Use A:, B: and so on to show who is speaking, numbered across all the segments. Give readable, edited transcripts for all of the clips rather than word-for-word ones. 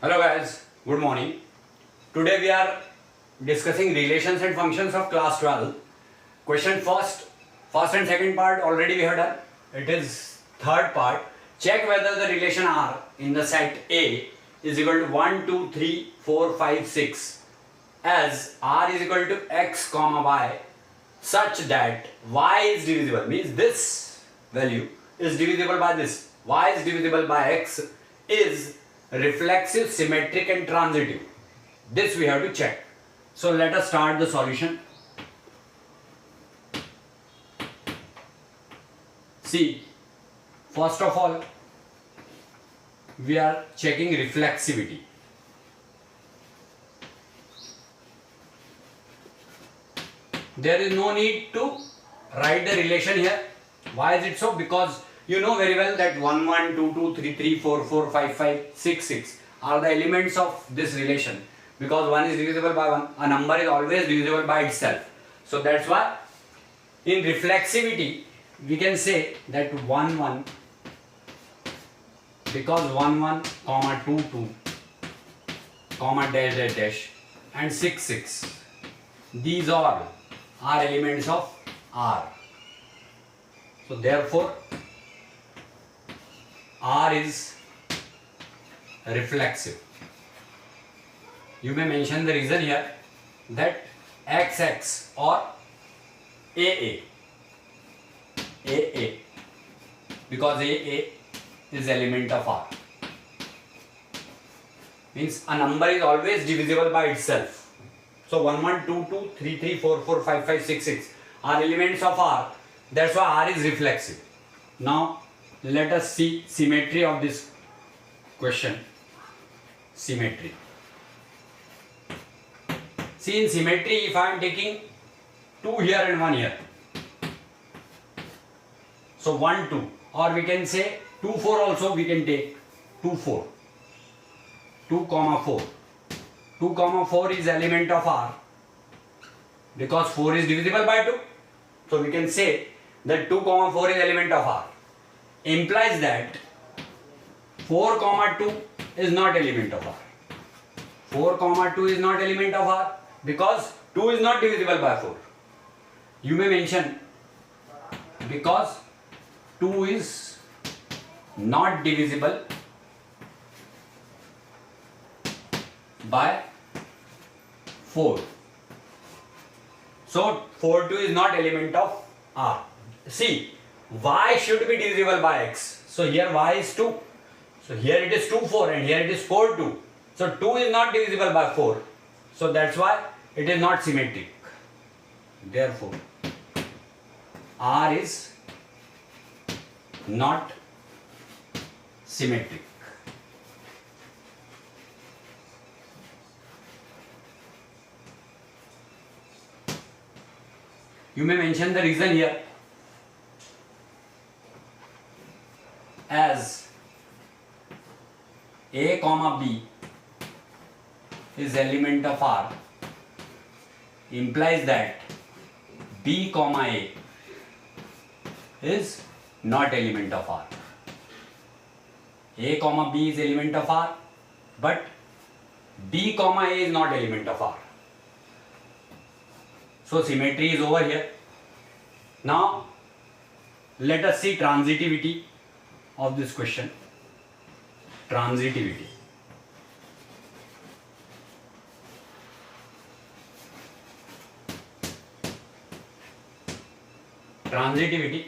A: Hello guys, good morning. Today we are discussing relations and functions of class 12. Question first and second part already we have done. It is third part. Check whether the relation R in the set A is equal to 1, 2, 3, 4, 5, 6 as R is equal to x comma y such that y is divisible, means this value is divisible by this, y is divisible by x, is reflexive, symmetric and transitive. This we have to check. So let us start the solution. See, first of all we are checking reflexivity. There is no need to write the relation here. Why is it so? Because you know very well that 1, 1, 2, 2, 3, 3, 4, 4, 5, 5, 6, 6 are the elements of this relation. Because 1 is divisible by 1, a number is always divisible by itself. So that's why in reflexivity we can say that 1, 1, because 1, 1, comma 2, 2, comma dash dash dash and 6, 6, these all are elements of R. So therefore R is reflexive. You may mention the reason here that XX or AA, because AA is element of R. Means a number is always divisible by itself. So 1, 1, 2, 2, 3, 3, 4, 4, 5, 5, 6, 6 are elements of R. That's why R is reflexive. Now let us see symmetry of this question. Symmetry. See, in symmetry, if I am taking 2 here and 1 here, so 1, 2, or we can say 2, 4 also we can take 2, 4, 2, comma 4. 2, comma 4 is element of R because 4 is divisible by 2. So we can say that 2, comma 4 is element of R. Implies that 4, comma 2 is not element of R. 4, comma 2 is not element of R because 2 is not divisible by 4. You may mention because 2 is not divisible by 4. So 4, 2 is not element of R. See, y should be divisible by x. So here y is 2. So here it is 2, 4 and here it is 4, 2. So 2 is not divisible by 4. So that's why it is not symmetric. Therefore, R is not symmetric. You may mention the reason here as A comma B is element of R implies that B comma A is not element of R. A comma B is element of R, but B comma A is not element of R. So symmetry is over here. Now let us see transitivity of this question. Transitivity. Transitivity.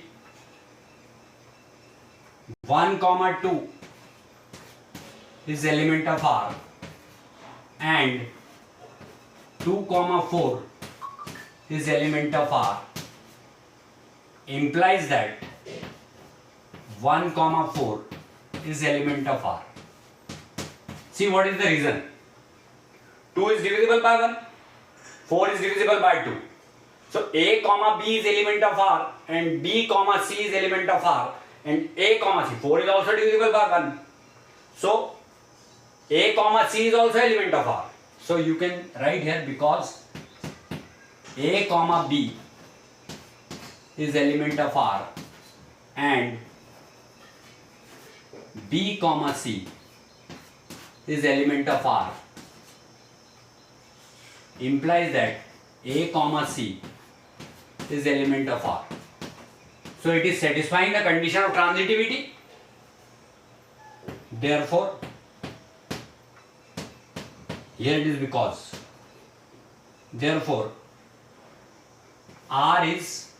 A: 1, comma 2 is element of R and 2, comma 4 is element of R implies that 1, comma 4 is element of R. See, what is the reason? 2 is divisible by 1, 4 is divisible by 2. So A comma B is element of R and B comma C is element of R and A comma C, 4 is also divisible by 1. So A comma C is also element of R. So you can write here because A comma B is element of R and B comma C is element of R implies that A comma C is element of R. So it is satisfying the condition of transitivity. Therefore, here it is because. Therefore, R is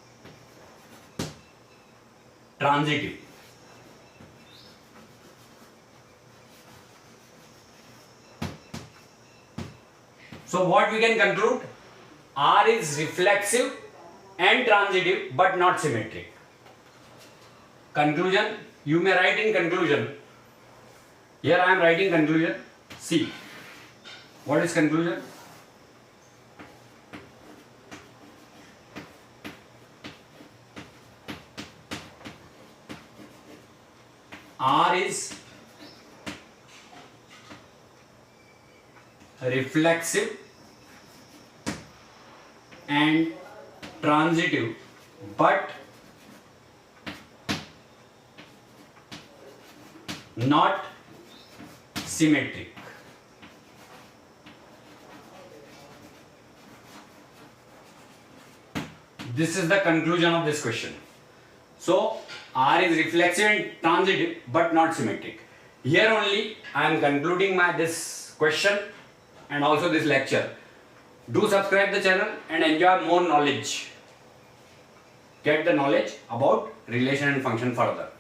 A: transitive. So what we can conclude? R is reflexive and transitive but not symmetric. Conclusion, you may write in conclusion. Here I am writing conclusion. See, what is conclusion? R is reflexive and transitive but not symmetric. This is the conclusion of this question. So R is reflexive and transitive but not symmetric. Here only I am concluding this question and also this lecture. Do subscribe the channel and enjoy more knowledge. Get the knowledge about relation and function further.